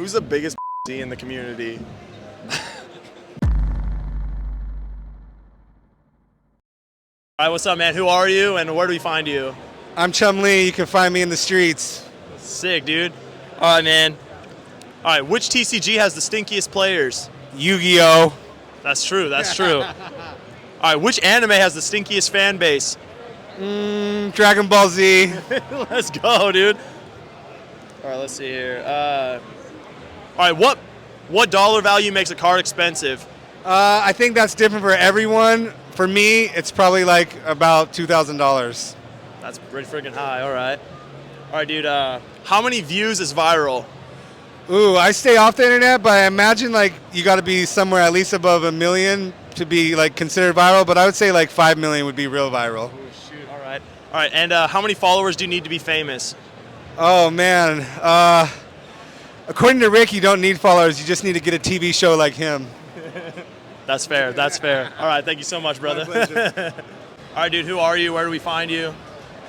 Who's the biggest in the community? All right, what's up, man? Who are you, and where do we find you? I'm Chum Lee. You can find me in the streets. Sick, dude. All right, man. All right, which TCG has the stinkiest players? Yu-Gi-Oh! That's true. That's true. All right, which anime has the stinkiest fan base? Dragon Ball Z. Let's go, dude. All right, let's see here. All right, what dollar value makes a card expensive? I think that's different for everyone. For me, it's probably like about $2,000. That's pretty freaking high. All right, dude. How many views is viral? Ooh, I stay off the internet, but I imagine like you got to be somewhere at least above 1 million to be like considered viral. But I would say like 5 million would be real viral. Oh shoot! All right. And how many followers do you need to be famous? Oh man. According to Rick, you don't need followers. You just need to get a TV show like him. That's fair. That's fair. All right. Thank you so much, brother. My pleasure. All right, dude. Who are you? Where do we find you?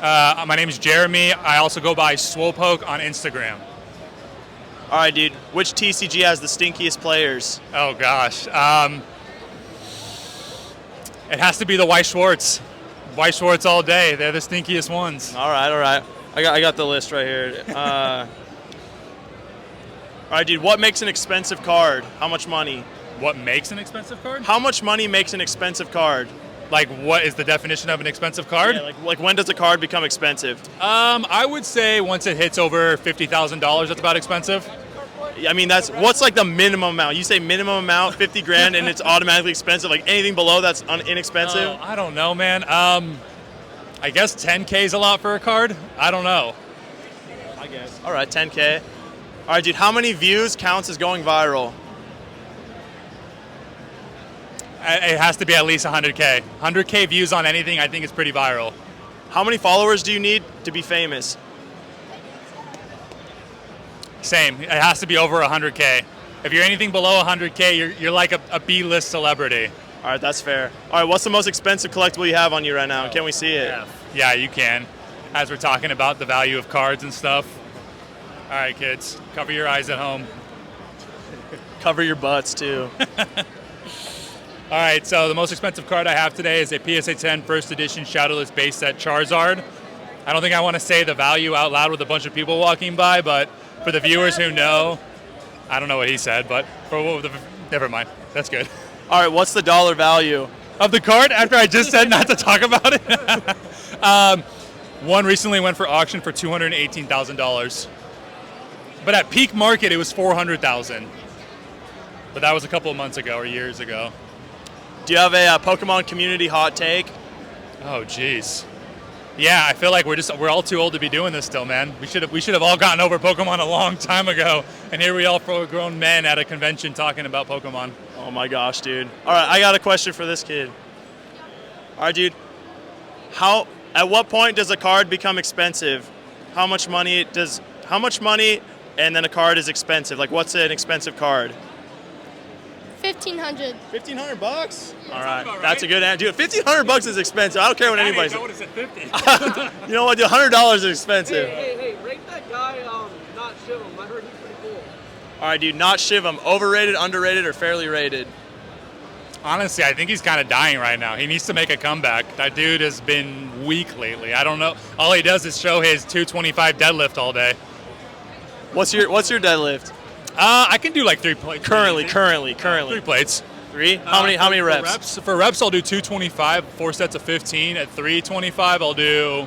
My name is Jeremy. I also go by Swopoke on Instagram. All right, dude. Which TCG has the stinkiest players? Oh gosh, it has to be the White Schwartz. White Schwartz all day. They're the stinkiest ones. All right. I got the list right here. All right, dude. What makes an expensive card? How much money? What makes an expensive card? How much money makes an expensive card? Like, what is the definition of an expensive card? Yeah, like when does a card become expensive? I would say once it hits over $50,000, that's about expensive. I mean, what's like the minimum amount? You say minimum amount, 50 grand, and it's automatically expensive. Like anything below that's inexpensive? Oh, I don't know, man. I guess 10K is a lot for a card. I don't know. I guess. All right, 10K. All right, dude. How many views counts as going viral? It has to be at least 100K. 100K views on anything, I think, is pretty viral. How many followers do you need to be famous? Same. It has to be over 100K. If you're anything below 100K, you're like a B-list celebrity. All right, that's fair. All right, what's the most expensive collectible you have on you right now? Can we see it? Yeah, you can. As we're talking about the value of cards and stuff. All right, kids, cover your eyes at home. Cover your butts, too. All right, so the most expensive card I have today is a PSA 10 first edition Shadowless base set Charizard. I don't think I want to say the value out loud with a bunch of people walking by, but for the viewers who know, I don't know what he said, but never mind. That's good. All right, what's the dollar value of the card after I just said not to talk about it? One recently went for auction for $218,000. But at peak market, it was $400,000. But that was a couple of months ago or years ago. Do you have a Pokemon community hot take? Oh, geez. Yeah, I feel like we're all too old to be doing this still, man. We should have all gotten over Pokemon a long time ago, and here we all grown men at a convention talking about Pokemon. Oh my gosh, dude. All right, I got a question for this kid. All right, dude. At what point does a card become expensive? How much money and then a card is expensive? Like what's an expensive card? $1,500. $1,500? All right, that's a good answer. Dude, $1,500 is expensive. I don't care what anybody says. I would have said 50. You know what? Dude, $100 is expensive. Hey, rate that guy, not Shiv him. I heard he's pretty cool. All right, dude, not Shiv him. Overrated, underrated, or fairly rated? Honestly, I think he's kind of dying right now. He needs to make a comeback. That dude has been weak lately. I don't know. All he does is show his 225 deadlift all day. What's your deadlift? I can do like 3 plates. Currently. 3 plates. 3? How many reps? For reps, I'll do 225, 4 sets of 15. At 325, I'll do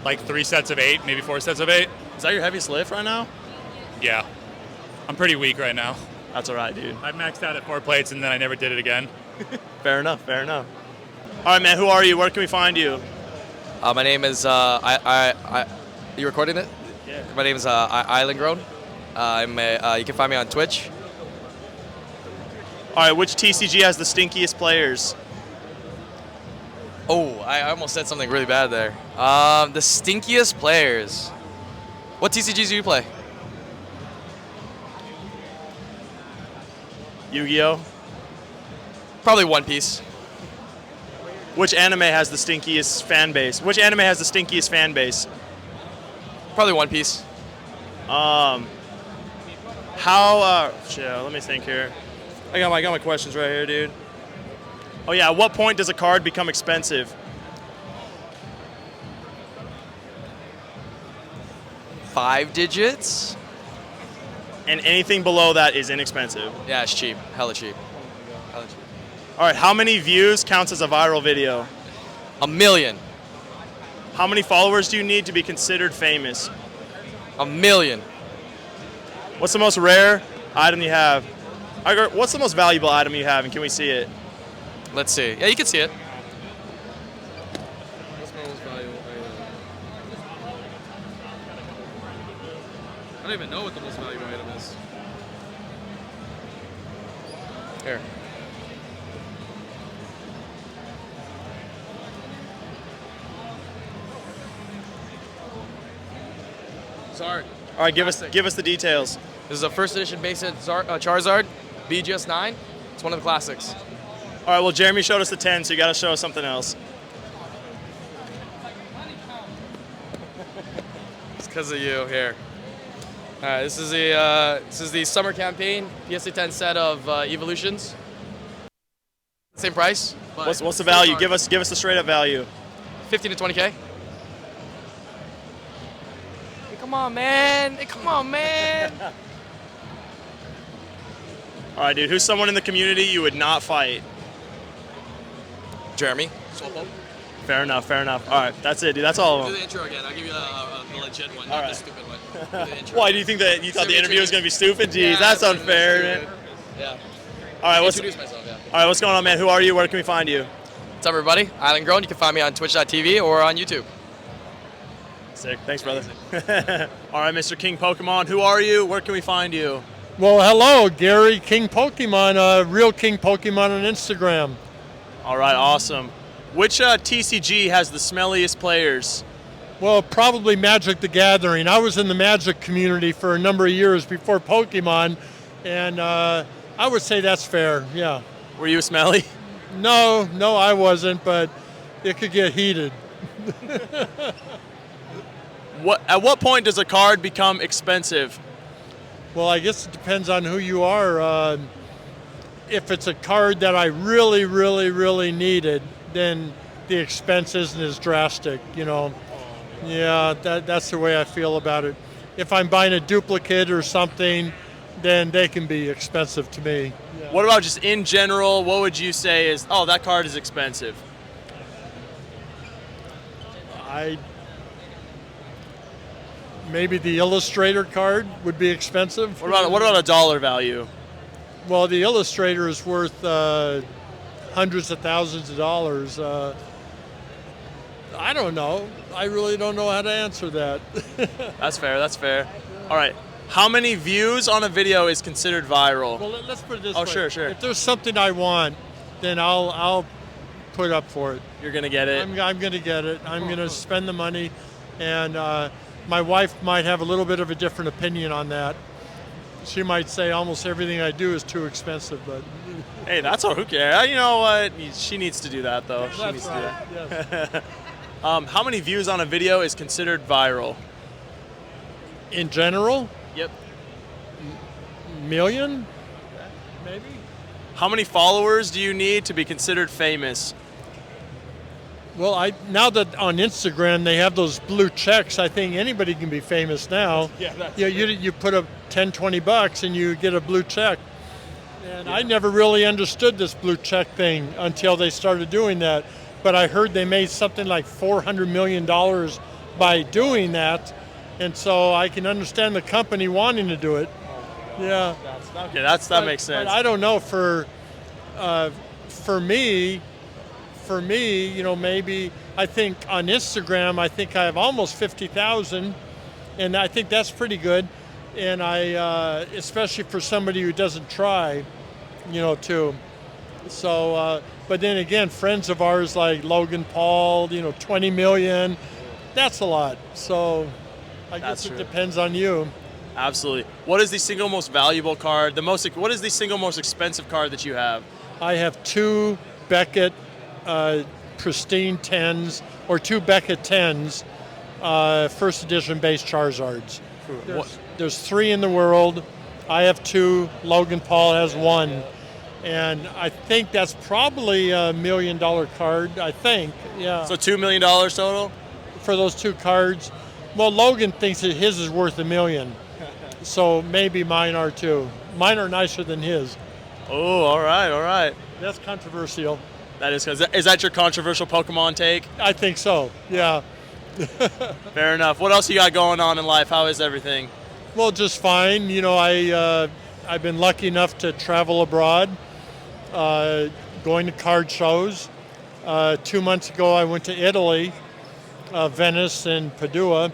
like 3 sets of 8, maybe 4 sets of 8. Is that your heaviest lift right now? Yeah. I'm pretty weak right now. That's all right, dude. I maxed out at 4 plates and then I never did it again. Fair enough. All right, man, who are you? Where can we find you? My name is, you recording it? Yeah. My name is Island Grown. You can find me on Twitch. All right, which TCG has the stinkiest players? Oh, I almost said something really bad there. The stinkiest players. What TCGs do you play? Yu-Gi-Oh? Probably One Piece. Which anime has the stinkiest fan base? Probably One Piece. Let me think here. I got my questions right here, dude. Oh yeah, at what point does a card become expensive? 5 digits? And anything below that is inexpensive. Yeah, it's cheap. Hella cheap. Hella cheap. All right, how many views counts as a viral video? 1 million. How many followers do you need to be considered famous? 1 million. What's the most rare item you have? What's the most valuable item you have, and can we see it? Let's see. Yeah, you can see it. What's my most valuable item? I don't even know what the most valuable item is. Here. Sorry. All right, give us the details. This is a first edition base set Charizard, BGS 9. It's one of the classics. All right, well, Jeremy showed us the 10, so you got to show us something else. It's because of you here. All right, this is the summer campaign PSA 10 set of evolutions. Same price. but What's the still value? hard. Give us the straight up value. 15 to 20K. Hey, come on, man. Hey, come on, man. All right, dude. Who's someone in the community you would not fight? Jeremy. Fair enough. All right, that's it, dude. That's all of Do them. the intro again. I'll give you the legit one, All not right. the stupid one. Do the intro. Why do you think that you thought the Send me interview was to- gonna be stupid? Jeez, Yeah, that's it's unfair, stupid. man. Yeah. All right, Introduce myself, yeah. all right, what's going on, man? Who are you? Where can we find you? What's up, everybody? Island Grown. You can find me on twitch.tv or on YouTube. Sick. Thanks, brother. All right, Mr. King Pokemon. Who are you? Where can we find you? Well, hello, Gary King Pokemon, Real King Pokemon on Instagram. All right, awesome. Which TCG has the smelliest players? Well, probably Magic the Gathering. I was in the Magic community for a number of years before Pokemon, and I would say that's fair, yeah. Were you smelly? No, I wasn't, but it could get heated. At what point does a card become expensive? Well, I guess it depends on who you are. If it's a card that I really, really, really needed, then the expense isn't as drastic, you know. Yeah, that's the way I feel about it. If I'm buying a duplicate or something, then they can be expensive to me. What about just in general? What would you say is, oh, that card is expensive? Maybe the Illustrator card would be expensive. What about a dollar value? Well, the Illustrator is worth hundreds of thousands of dollars. I don't know. I really don't know how to answer that. That's fair. All right. How many views on a video is considered viral? Well, let's put it this Oh, way. sure. If there's something I want, then I'll put up for it. You're gonna get it. I'm going to get it. I'm going to spend the money, and my wife might have a little bit of a different opinion on that. She might say almost everything I do is too expensive, but Hey, that's all. Who cares? You know what? She needs to do that though. She that's needs right. to do Yes. that. How many views on a video is considered viral? In general, Yep. million, maybe. How many followers do you need to be considered famous? Well, now that on Instagram they have those blue checks, I think anybody can be famous now. Yeah, that's You put up 10, 20 bucks and you get a blue check. And I never really understood this blue check thing until they started doing that. But I heard they made something like $400 million by doing that. And so I can understand the company wanting to do it. Yeah. Okay, that makes sense. But I don't know for me, you know, maybe I think on Instagram, I think I have almost 50,000, and I think that's pretty good. And I, especially for somebody who doesn't try, you know, too. So, but then again, friends of ours like Logan Paul, you know, 20 million, that's a lot. So I That's guess true. it depends on you. Absolutely. What is the single most valuable card? What is the single most expensive card that you have? I have two Beckett pristine 10s, or two Beckett 10s, first edition base Charizards. There's three in the world, I have 2. Logan Paul has 1. And I think that's probably a $1 million card, I think. Yeah. So $2 million total? For those 2 cards. Well, Logan thinks that his is worth $1 million. So maybe mine are too. Mine are nicer than his. Oh, all right, all right. That's controversial. That is that your controversial Pokemon take? I think so, yeah. Fair enough. What else you got going on in life? How is everything? Well, just fine. You know, I've been lucky enough to travel abroad, going to card shows. 2 months ago, I went to Italy, Venice and Padua,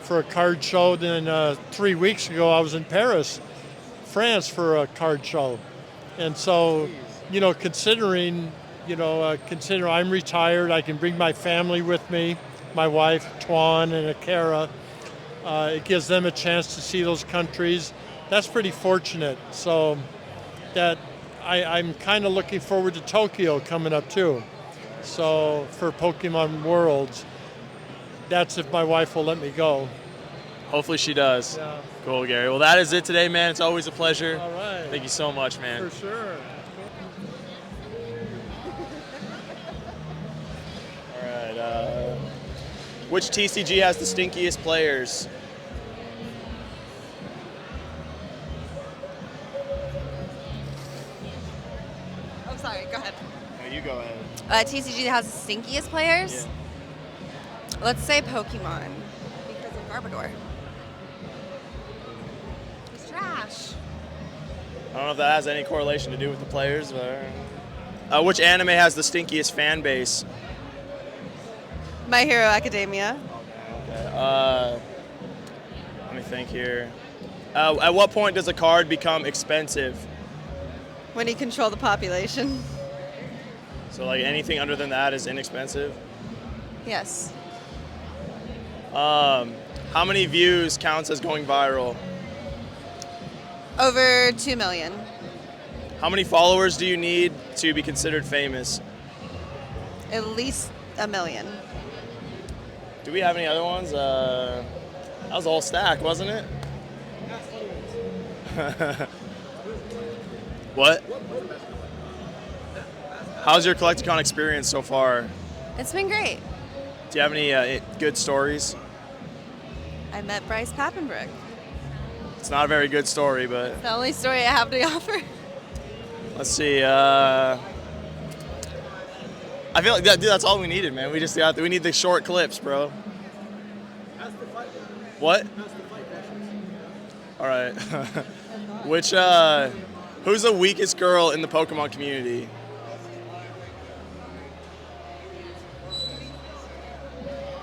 for a card show. Then 3 weeks ago, I was in Paris, France, for a card show. And so, you know, considering I'm retired, I can bring my family with me, my wife, Tuan, and Akara. It gives them a chance to see those countries. That's pretty fortunate. So that I'm kind of looking forward to Tokyo coming up too. So for Pokemon Worlds, that's if my wife will let me go. Hopefully she does. Yeah. Cool, Gary. Well, that is it today, man. It's always a pleasure. All right. Thank you so much, man. For sure. All right. Which TCG has the stinkiest players? I'm sorry, go ahead. No, you go ahead. TCG that has the stinkiest players? Yeah. Let's say Pokemon, because of Garbodor. It's trash. I don't know if that has any correlation to do with the players, but which anime has the stinkiest fan base? My Hero Academia. Okay. Let me think here. At what point does a card become expensive? When you control the population. So like anything other than that is inexpensive? Yes. How many views counts as going viral? Over 2 million. How many followers do you need to be considered famous? At least 1 million. Do we have any other ones? That was a whole stack, wasn't it? What? How's your Collecticon experience so far? It's been great. Do you have any good stories? I met Bryce Pappenbrook. It's not a very good story, but It's the only story I have to offer. let's see. I feel like that's all we needed, man. We need the short clips, bro. What? All right. Who's the weakest girl in the Pokemon community?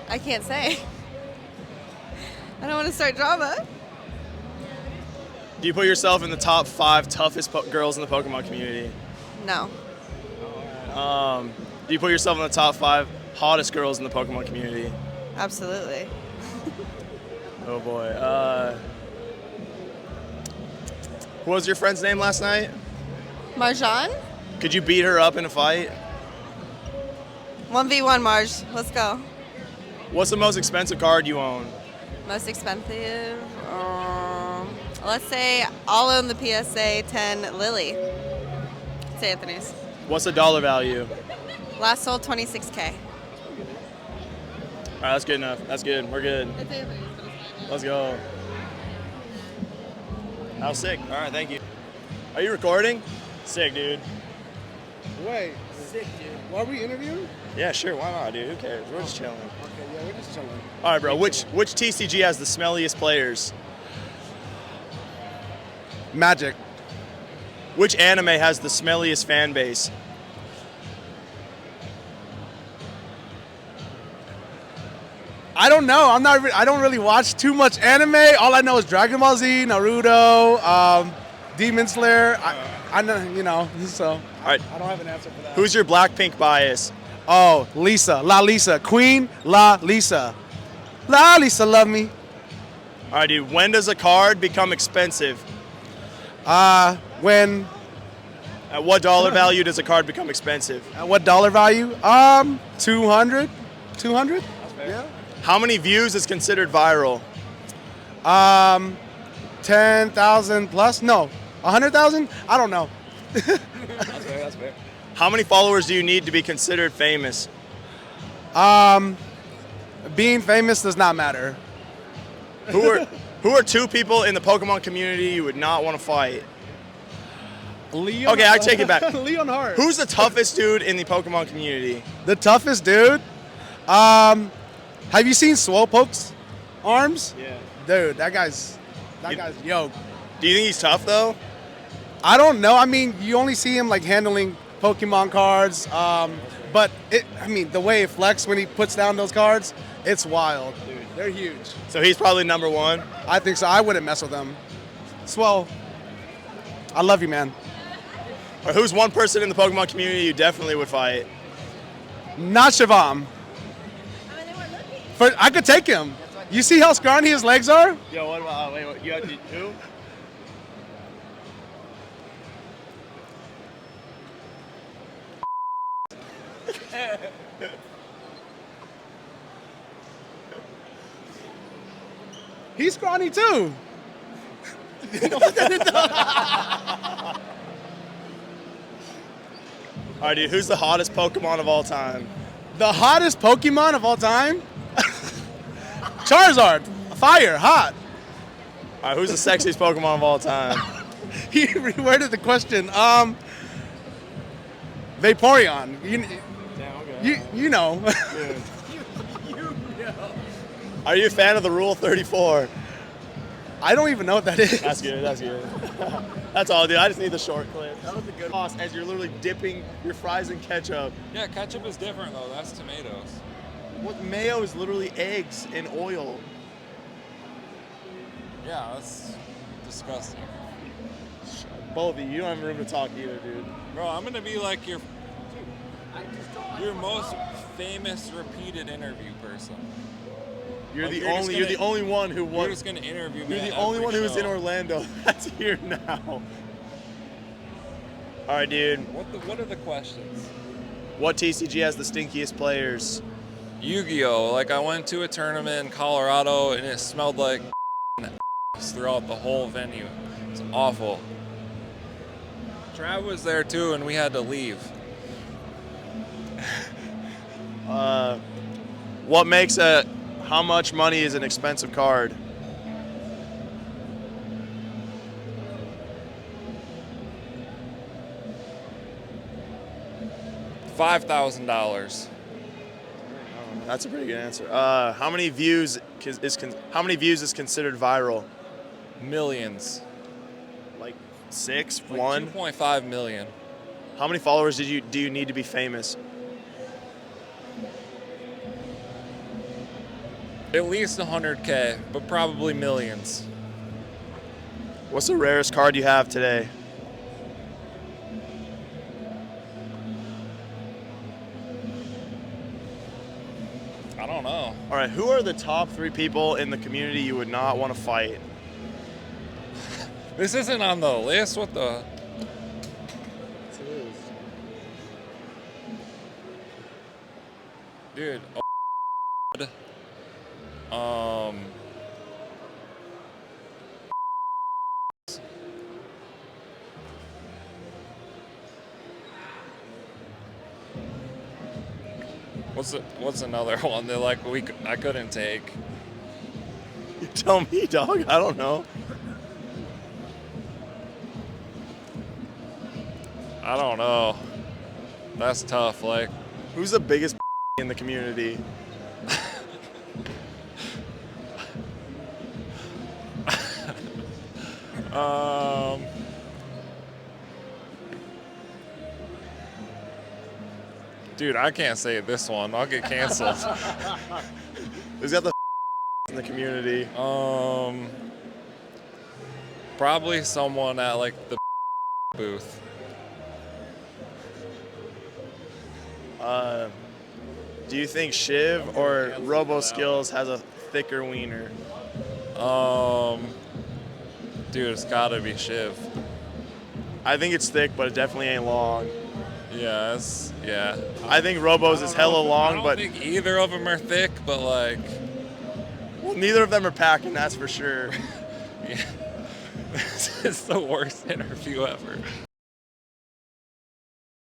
I can't say. I don't want to start drama. Do you put yourself in the top 5 toughest girls in the Pokemon community? No. Do you put yourself in the top 5 hottest girls in the Pokemon community? Absolutely. Oh boy. What was your friend's name last night? Marjan? Could you beat her up in a fight? 1v1 Marj. Let's go. What's the most expensive card you own? Most expensive? Let's say I'll own the PSA 10 Lily. It's Anthony's. What's the dollar value? Last sold 26K. All right, that's good enough. That's good. We're good. It's Anthony's. Let's go. That was sick. All right, thank you. Are you recording? Sick, dude. Wait. Sick, dude. Why are we interviewing? Yeah, sure. Why not, dude? Who cares? We're just chilling. Okay, yeah, we're just chilling. All right, bro. Which TCG has the smelliest players? Magic. Which anime has the smelliest fan base? I don't know. I don't really watch too much anime. All I know is Dragon Ball Z, Naruto, Demon Slayer. I know, you know. So. All right. I don't have an answer for that. Who's your Blackpink bias? Oh, Lisa. La Lisa. Queen La Lisa. La Lisa, love me. All right, dude. When does a card become expensive? When? At what dollar value does a card become expensive? At what dollar value? 200. 200? Yeah. How many views is considered viral? 10,000 plus? No, 100,000? I don't know. That's fair. How many followers do you need to be considered famous? Being famous does not matter. Who are two people in the Pokemon community you would not want to fight? Leon, Okay, I take it back. Leon Hart. Who's the toughest dude in the Pokemon community? The toughest dude? Have you seen Swolepoke's arms? Yeah. Dude, that guy's yoked. Do you think he's tough though? I don't know. I mean, you only see him like handling Pokemon cards. But the way it flex when he puts down those cards, it's wild. Dude, they're huge. So he's probably number one. I think so. I wouldn't mess with them. Swell. I love you, man. Or who's one person in the Pokemon community you definitely would fight? Not Shivam. I could take him. You see how scrawny his legs are? Yo, what about? Wait, you have to who? He's scrawny too. All right, dude. Who's the hottest Pokemon of all time? The hottest Pokemon of all time? Charizard. Fire. Hot. All right, who's the sexiest Pokemon of all time? He reworded the question. Vaporeon. You know. Are you a fan of the Rule 34? I don't even know what that is. That's good. That's good. That's all, dude. I just need the short clip. That was a good toss as you're literally dipping your fries in ketchup. Yeah, ketchup is different though. That's tomatoes. What mayo is literally eggs and oil. Yeah, that's disgusting. Both of you don't have room to talk either, dude. Bro, I'm gonna be like your most famous repeated interview person. You're the only one who won. You're just gonna interview me. You're the only one who's in Orlando that's here now. All right, dude. What are the questions? What TCG has the stinkiest players? Yu-Gi-Oh! Like I went to a tournament in Colorado and it smelled like throughout the whole venue. It's awful. Trav was there too, and we had to leave. What makes how much money is an expensive card? $5,000. That's a pretty good answer. How many views is considered viral? Millions. Like 6, Like 1. 2.5 million. How many followers do you need to be famous? At least 100K, but probably millions. What's the rarest card you have today? I don't know. All right, who are the top 3 people in the community you would not want to fight? This isn't on the list. What the? Dude. What's another one that like I couldn't take? You tell me, dog. I don't know. I don't know. That's tough. Like, who's the biggest in the community? Dude, I can't say this one. I'll get canceled. Who's got the in the community? Probably someone at like the booth. Do you think Shiv or Robo Skills has a thicker wiener? Dude, it's gotta be Shiv. I think it's thick, but it definitely ain't long. Yeah, yeah. I think Robo's is hella long, but I don't think either of them are thick, but like. Well, neither of them are packing, that's for sure. Yeah. It's the worst interview ever.